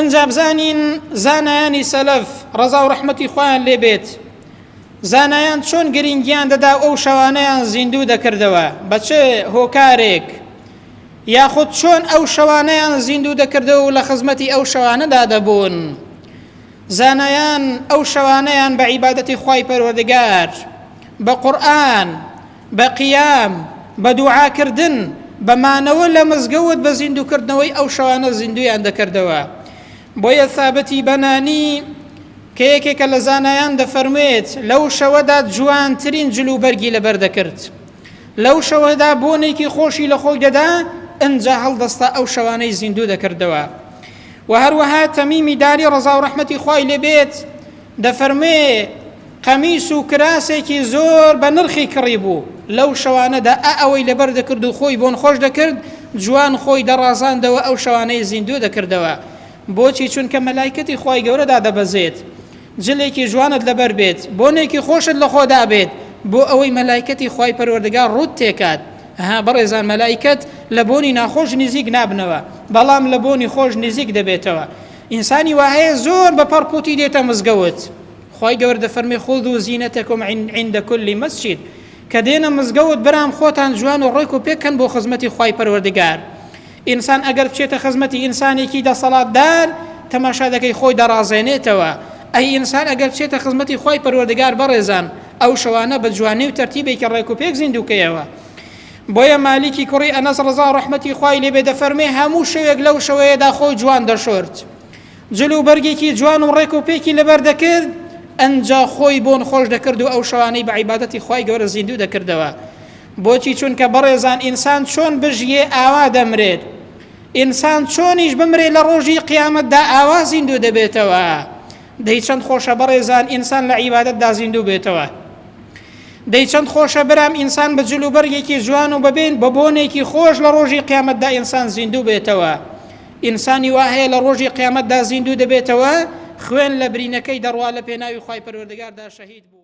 ئەنجا بزانین زانایانی سەلەف ڕەزا و ڕەحمەتی خۆیان لێ بێت زانایان چۆن گرنگیان دەدا ئەو شەوانەیان زیندوو دەکردەوە بە چه هۆکارێک یاخود چۆن ئەو شەوانەیان زیندوو دەکردەوە و لە خزمەتی ئەو شەوانەدا دەبوون. زانایان ئەو شەوانەیان بە عیبادەتی خوای پەروەردگار بە قورئان بە قیام بە دوعاکردن بە مانەوە لە مزگەوت بە زیندووکردنەوەی ئەو شەوانە زیندویان دەکردەوە. بۆیە ثابتی بەنانی کە یەکێکە لە زانایان دەفەرمێت لەو شەوەدا جوانترین جلوبەرگی لەبەر دەکرد، لەو شەوەدا بۆنێکی خۆشی لە خۆی دەدا ئەنجا هەڵدەستا ئەو شەوانەی زیندوو دەکردەوە. و هەروەها تەمیمی داری ڕەزا و ڕەحمەتی خوای لێ بێت دەفەرمێ قەمیس و کراسێکی زۆر بە نرخی کڕی بوو لەو شەوانەدا ئەوەی لەبەر دەکرد و خۆی بۆن خۆش دەکرد جوان خۆی دەڕازاندەوە ئەو شەوانەی زیندوو دەکردەوە. بۆچی؟ چونکە مەلایکەتی خوای گەورەدا دەبەزێت جلێکی جوانت لەبەر بێت بۆنێکی خۆشت لە خۆدا بێت بۆ ئەوەی مەلایکەتی خوای پەروەردگار ڕوت تێکات. بەڕێزان مەلایکەت لە بۆنی ناخۆش نزیک نابنەوە بەڵام لە بۆنی خۆش نزیک دەبێتەوە. ئینسانی وهەیە زۆر بە پەڕپوتی دێتە مزگەوت. خوای گەورە دەفەرمێ خودو زینەتەکم عند كل مسجد کە دێنە مزگەوت برام خۆتان جوان و ڕێک و پێکەن بۆ خزمەتی خوای پەروەردگار. ئینسان ئەگەر بچێتە خزمەتی ئینسانێکی دەسەڵاتدار تەماشا دەکەی خۆی دەڕازێنێتەوە. ئەی ئینسان ئەگەر بچێتە خزمەتی خوای پەروەردگار بەڕێزان ئەو شەوانە بە جوانی و تەرتیبێکی ڕێک و پێک زیندووکەیەوە. بۆیە مالیکی کوڕی ئەنەس ڕەزا و ڕەحمەتی خوای لێ بێ دەفەرمێ هەموو شەوێک لەو شەوەیەدا خۆی جوان دەشۆرد جلو بەرگێکی جوان و ڕێک و پێکی لەبەر دەکرد ئەنجا خۆی بۆن خۆش دەکرد و ئەو شەوانەی بە عیبادەتی خوای گەورە زیندوو دەکردەوە. بۆچی؟ چونکە بەڕێزان ئینسان چۆن بژیێ ئاوا دەمرێت، ئینسان چۆنیش بمرێ لە ڕۆژی قیامەتدا ئاوا زیندوو دەبێتەوە. دەی چەند خۆشە بەڕێزان ئینسان لە عیبادەتدا زیندوو بێتەوە. دەی چەند خۆشە برام ئینسان بە جلوبەرگێکی جوان و ببین بە بۆنێکی خۆش لە ڕۆژی قیامەتدا ئینسان زیندوو بێتەوە. ئینسانی وهەیە لە ڕۆژی قیامەتدا زیندوو دەبێتەوە خوێن لە برینەکەی دەڕوا لە پێناوی خوای پەروەردگاردا شەهید بوو.